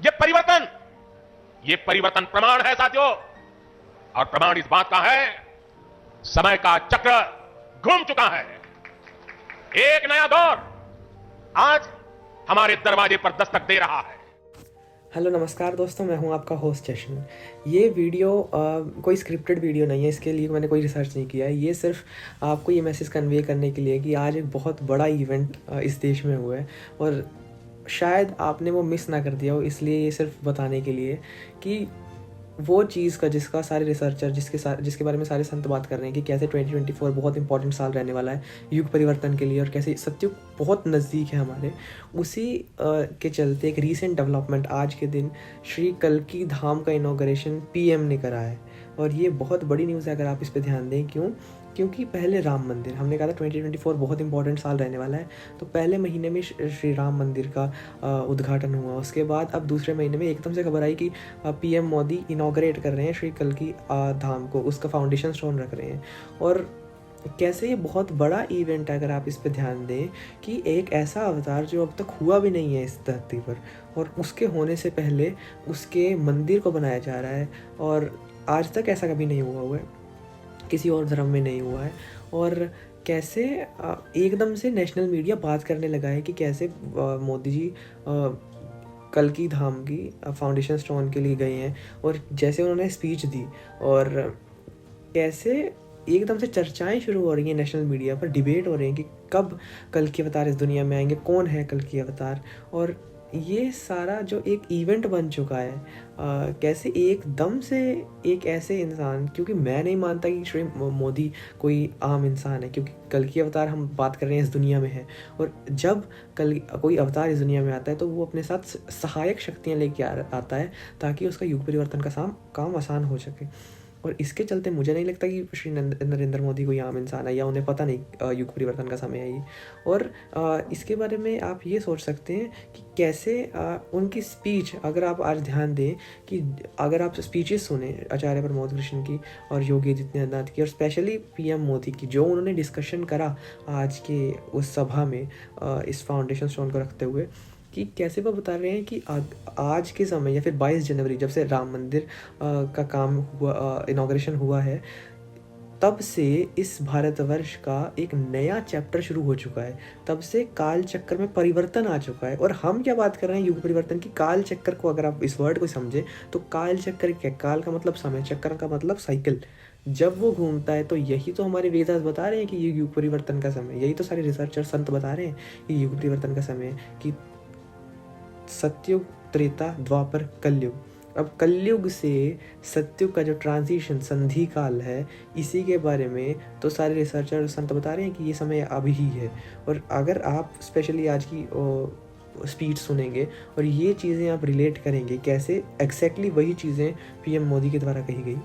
ये परिवर्तन प्रमाण है साथियों। और प्रमाण इस बात का है, समय का चक्र घूम चुका है। एक नया दौर आज हमारे दरवाजे पर दस्तक दे रहा है। हेलो नमस्कार दोस्तों, मैं हूं आपका होस्ट जशन। ये वीडियो कोई स्क्रिप्टेड वीडियो नहीं है, इसके लिए मैंने कोई रिसर्च नहीं किया है। ये सिर्फ आपको ये मैसेज कन्वे करने के लिए कि आज एक बहुत बड़ा इवेंट इस देश में हुआ है और शायद आपने वो मिस ना कर दिया हो, इसलिए ये सिर्फ बताने के लिए कि वो चीज़ का जिसका सारे रिसर्चर जिसके बारे में सारे संत बात कर रहे हैं कि कैसे 2024 बहुत इंपॉर्टेंट साल रहने वाला है युग परिवर्तन के लिए और कैसे सत्युग बहुत नज़दीक है हमारे, उसी के चलते एक रीसेंट डेवलपमेंट आज के दिन श्री कल्की धाम का इनॉग्रेशन पीएम ने करा है। और ये बहुत बड़ी न्यूज़ है अगर आप इस पर ध्यान दें। क्योंकि पहले राम मंदिर, हमने कहा था 2024 बहुत इंपॉर्टेंट साल रहने वाला है, तो पहले महीने में श्री राम मंदिर का उद्घाटन हुआ। उसके बाद अब दूसरे महीने में एकदम से खबर आई कि पीएम मोदी इनॉग्रेट कर रहे हैं श्री कल्की धाम को, उसका फाउंडेशन स्टोन रख रहे हैं। और कैसे ये बहुत बड़ा इवेंट है अगर आप इस पर ध्यान दें कि एक ऐसा अवतार जो अब तक हुआ भी नहीं है इस धरती पर, और उसके होने से पहले उसके मंदिर को बनाया जा रहा है। और आज तक ऐसा कभी नहीं हुआ है, किसी और धर्म में नहीं हुआ है। और कैसे एकदम से नेशनल मीडिया बात करने लगा है कि कैसे मोदी जी कल्की धाम की फाउंडेशन स्टोन के लिए गए हैं और जैसे उन्होंने स्पीच दी, और कैसे एकदम से चर्चाएं शुरू हो रही हैं नेशनल मीडिया पर, डिबेट हो रही हैं कि कब कल्की अवतार इस दुनिया में आएंगे, कौन है कल्की अवतार। और ये सारा जो एक इवेंट बन चुका है, कैसे एकदम से एक ऐसे इंसान, क्योंकि मैं नहीं मानता कि श्री मोदी कोई आम इंसान है, क्योंकि कल्की अवतार हम बात कर रहे हैं इस दुनिया में है। और जब कोई अवतार इस दुनिया में आता है तो वो अपने साथ सहायक शक्तियाँ लेके आता है ताकि उसका युग परिवर्तन का काम आसान हो सके। और इसके चलते मुझे नहीं लगता कि श्री नरेंद्र मोदी कोई आम इंसान है या उन्हें पता नहीं युग परिवर्तन का समय है ये। और इसके बारे में आप ये सोच सकते हैं कि कैसे उनकी स्पीच, अगर आप आज ध्यान दें कि अगर आप स्पीचेस सुने आचार्य प्रमोद कृष्ण की और योगी आदित्यनाथ की और स्पेशली पीएम मोदी की, जो उन्होंने डिस्कशन करा आज के उस सभा में इस फाउंडेशन स्टोन को रखते हुए, कि कैसे वो बता रहे हैं कि आज के समय या फिर 22 जनवरी जब से राम मंदिर का काम हुआ, इनॉग्रेशन हुआ है, तब से इस भारतवर्ष का एक नया चैप्टर शुरू हो चुका है। तब से काल चक्र में परिवर्तन आ चुका है। और हम क्या बात कर रहे हैं युग परिवर्तन की। काल चक्र को अगर आप इस वर्ड को समझे तो काल चक्र क्या, काल का मतलब समय, चक्र का मतलब साइकिल। जब वो घूमता है तो यही तो हमारे वेदास बता रहे हैं कि ये युग परिवर्तन का समय, यही तो सारे रिसर्चर संत बता रहे हैं कि युग परिवर्तन का समय है, कि सतयुग, त्रेता, द्वापर, कलयुग। अब कलयुग से सतयुग का जो ट्रांजिशन, संधि काल है, इसी के बारे में तो सारे रिसर्चर संत बता रहे हैं कि ये समय अभी ही है। और अगर आप स्पेशली आज की स्पीच सुनेंगे और ये चीज़ें आप रिलेट करेंगे कैसे एग्जैक्टली वही चीज़ें पीएम मोदी के द्वारा कही गई,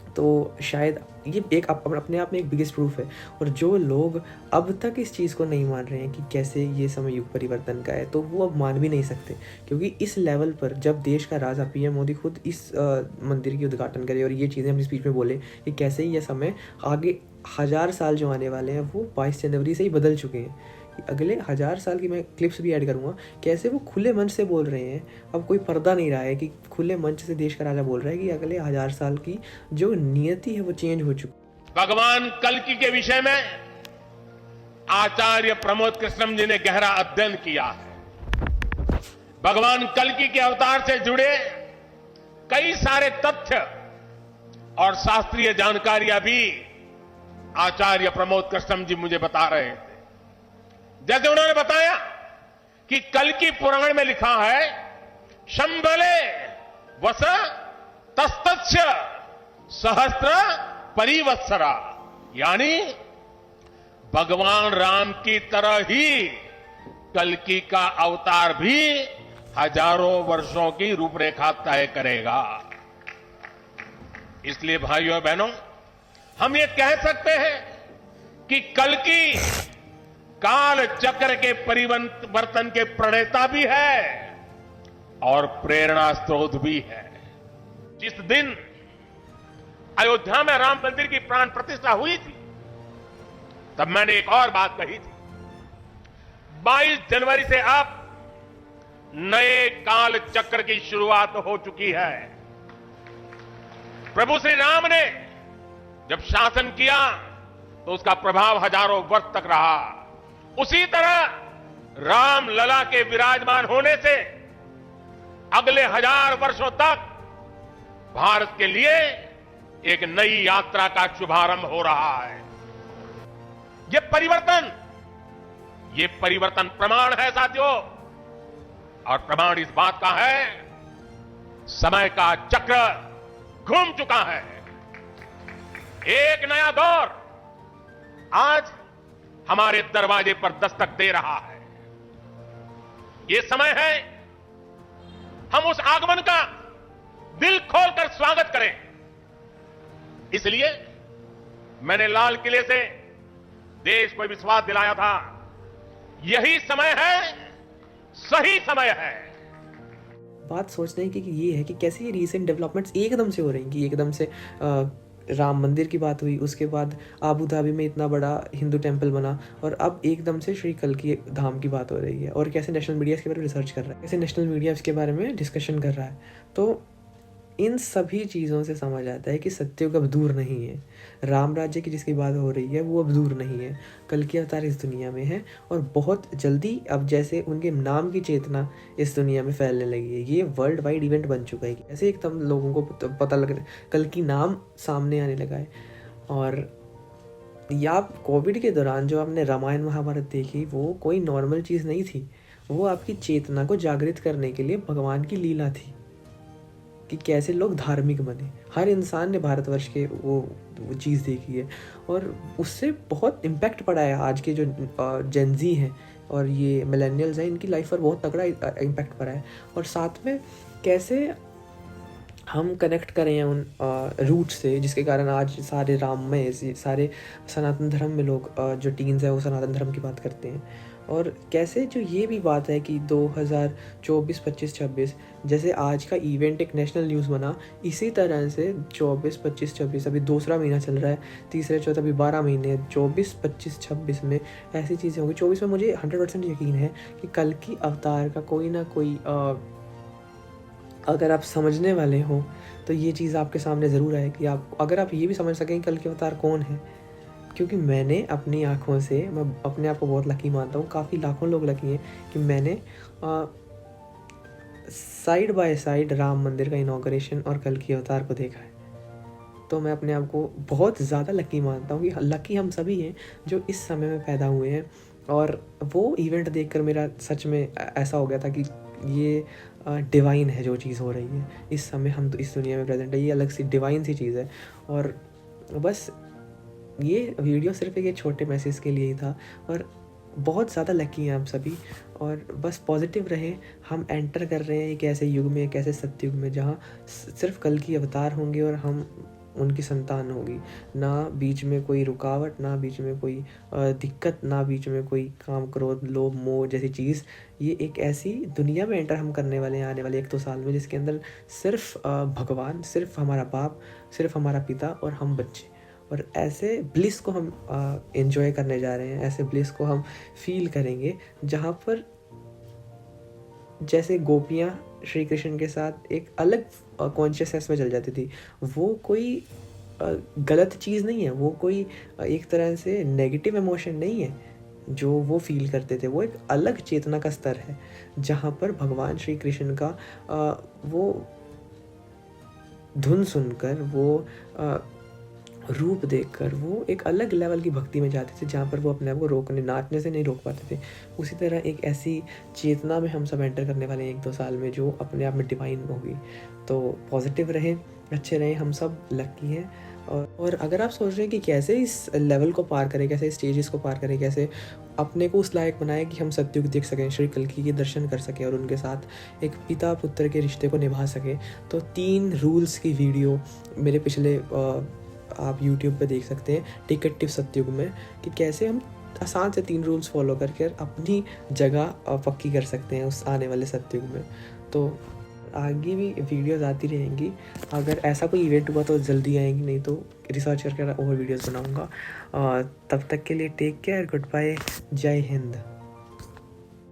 तो शायद ये एक अपने आप में एक बिगेस्ट प्रूफ है। और जो लोग अब तक इस चीज़ को नहीं मान रहे हैं कि कैसे ये समय युग परिवर्तन का है, तो वो अब मान भी नहीं सकते, क्योंकि इस लेवल पर जब देश का राजा पीएम मोदी खुद इस मंदिर की उद्घाटन करे और ये चीज़ें अपनी स्पीच में बोले कि कैसे ये समय आगे 1000 साल जो आने वाले हैं वो 22 जनवरी से ही बदल चुके हैं। अगले 1000 साल की मैं क्लिप्स भी ऐड करूँगा, कैसे वो खुले मंच से बोल रहे हैं। अब कोई पर्दा नहीं रहा है कि खुले मंच से देश का राजा बोल रहा है कि अगले 1000 साल की जो नियति है वो चेंज हो चुकी। भगवान कल्की के विषय में आचार्य प्रमोद कृष्णम जी ने गहरा अध्ययन किया है। भगवान कल्की के अवतार से जुड़े कई सारे तथ्य और शास्त्रीय जानकारियां भी आचार्य प्रमोद कृष्णम जी मुझे बता रहे थे। जैसे उन्होंने बताया कि कल्की पुराण में लिखा है, शंबले वस तस्तस्य सहस्त्र परिवत्सरा, यानी भगवान राम की तरह ही कल्की का अवतार भी हजारों वर्षों की रूपरेखा तय करेगा। इसलिए भाइयों और बहनों, हम ये कह सकते हैं कि कल्की काल चक्र के परिवर्तन के प्रणेता भी है और प्रेरणा स्रोत भी है। जिस दिन अयोध्या में राम मंदिर की प्राण प्रतिष्ठा हुई थी, तब मैंने एक और बात कही थी, 22 जनवरी से अब नए काल चक्र की शुरुआत हो चुकी है। प्रभु श्री राम ने जब शासन किया तो उसका प्रभाव हजारों वर्ष तक रहा। उसी तरह राम लला के विराजमान होने से अगले 1000 वर्षों तक भारत के लिए एक नई यात्रा का शुभारंभ हो रहा है। ये परिवर्तन प्रमाण है साथियों, और प्रमाण इस बात का है समय का चक्र घूम चुका है। एक नया दौर आज हमारे दरवाजे पर दस्तक दे रहा है। ये समय है हम उस आगमन का दिल खोलकर स्वागत करें। इसलिए मैंने लाल किले से देश को विश्वास दिलाया था, यही समय है, सही समय है। बात सोचने की ये है कि कैसे ये रीसेंट डेवलपमेंट्स एकदम से हो रही हैं कि एकदम से राम मंदिर की बात हुई, उसके बाद आबू धाबी में इतना बड़ा हिंदू टेम्पल बना, और अब एकदम से श्री कल्की धाम की बात हो रही है। और कैसे नेशनल मीडिया इसके बारे में रिसर्च कर रहा है, कैसे नेशनल मीडिया इसके बारे में डिस्कशन कर रहा है। तो इन सभी चीज़ों से समझ आता है कि सत्युग अब दूर नहीं है। राम राज्य की जिसकी बात हो रही है वो अब दूर नहीं है। कल्कि अवतार इस दुनिया में है और बहुत जल्दी अब जैसे उनके नाम की चेतना इस दुनिया में फैलने लगी है। ये वर्ल्ड वाइड इवेंट बन चुका है। ऐसे एकदम लोगों को पता लग रहा है, कल्कि नाम सामने आने लगा है। और या कोविड के दौरान जो आपने रामायण महाभारत देखी, वो कोई नॉर्मल चीज़ नहीं थी। वो आपकी चेतना को जागृत करने के लिए भगवान की लीला थी कि कैसे लोग धार्मिक बने। हर इंसान ने भारतवर्ष के वो चीज़ देखी है और उससे बहुत इम्पैक्ट पड़ा है। आज के जो जेनजी हैं और ये मिलेनियल्स हैं, इनकी लाइफ पर बहुत तगड़ा इम्पैक्ट पड़ा है। और साथ में कैसे हम कनेक्ट करें उन रूट से, जिसके कारण आज सारे राममय, सारे सनातन धर्म में लोग जो टीन्स हैं वो सनातन धर्म की बात करते हैं। और कैसे जो ये भी बात है कि 2024, 25, 26 जैसे आज का इवेंट एक नेशनल न्यूज़ बना, इसी तरह से 24, 25, 26 अभी दूसरा महीना चल रहा है, तीसरे चौथा अभी 12 महीने, 24, 25, 26 में ऐसी चीज़ें होंगी। 24 में मुझे 100% यकीन है कि कल की अवतार का कोई ना कोई अगर आप समझने वाले हो तो ये चीज़ आपके सामने ज़रूर आएगी। आप अगर आप ये भी समझ सकें कल के अवतार कौन है, क्योंकि मैंने अपनी आँखों से, मैं अपने आप को बहुत लकी मानता हूँ, काफ़ी लाखों लोग लकी हैं कि मैंने साइड बाय साइड राम मंदिर का इनॉग्रेशन और कल की अवतार को देखा है। तो मैं अपने आप को बहुत ज़्यादा लकी मानता हूँ कि लकी हम सभी हैं जो इस समय में पैदा हुए हैं। और वो इवेंट देखकर मेरा सच में ऐसा हो गया था कि ये डिवाइन है जो चीज़ हो रही है इस समय। हम तो इस दुनिया में प्रेजेंट है, ये अलग सी डिवाइन सी चीज़ है। और बस ये वीडियो सिर्फ एक छोटे मैसेज के लिए ही था। और बहुत ज़्यादा लकी हैं आप सभी, और बस पॉजिटिव रहें। हम एंटर कर रहे हैं एक ऐसे युग में, एक ऐसे सत्युग में जहाँ सिर्फ कल की अवतार होंगे और हम उनकी संतान होगी। ना बीच में कोई रुकावट, ना बीच में कोई दिक्कत, ना बीच में कोई काम, क्रोध, लोभ, मोह जैसी चीज़। ये एक ऐसी दुनिया में एंटर हम करने वाले हैं आने वाले 1-2 साल में, जिसके अंदर सिर्फ भगवान, सिर्फ हमारा बाप, सिर्फ हमारा पिता और हम बच्चे। और ऐसे ब्लिस को हम एंजॉय करने जा रहे हैं, ऐसे ब्लिस को हम फील करेंगे जहाँ पर जैसे गोपियाँ श्री कृष्ण के साथ एक अलग कॉन्शियसनेस में चल जाती थी। वो कोई गलत चीज़ नहीं है, वो कोई एक तरह से नेगेटिव इमोशन नहीं है जो वो फील करते थे। वो एक अलग चेतना का स्तर है जहाँ पर भगवान श्री कृष्ण का वो धुन सुनकर, वो रूप देखकर वो एक अलग लेवल की भक्ति में जाते थे जहाँ पर वो अपने आप को रोकने, नाचने से नहीं रोक पाते थे। उसी तरह एक ऐसी चेतना में हम सब एंटर करने वाले हैं 1-2 साल में जो अपने आप में डिवाइन होगी। तो पॉजिटिव रहें, अच्छे रहें, हम सब लकी हैं। और अगर आप सोच रहे हैं कि कैसे इस लेवल को पार करें, कैसे स्टेजेस को पार करें, कैसे अपने को उस लायक बनाएं कि हम सत्युग देख सकें, श्री कल्कि के दर्शन कर सकें और उनके साथ एक पिता पुत्र के रिश्ते को निभा सकें, तो 3 रूल्स की वीडियो मेरे पिछले आप YouTube पे देख सकते हैं टिकट टिप सत्युग में, कि कैसे हम आसान से 3 रूल्स फॉलो करके अपनी जगह पक्की कर सकते हैं उस आने वाले सत्युग में। तो आगे भी वीडियोस आती रहेंगी। अगर ऐसा कोई इवेंट हुआ तो जल्दी आएंगी, नहीं तो रिसर्च करके और वीडियोस बनाऊंगा। तब तक के लिए टेक केयर, गुड बाय, जय हिंद।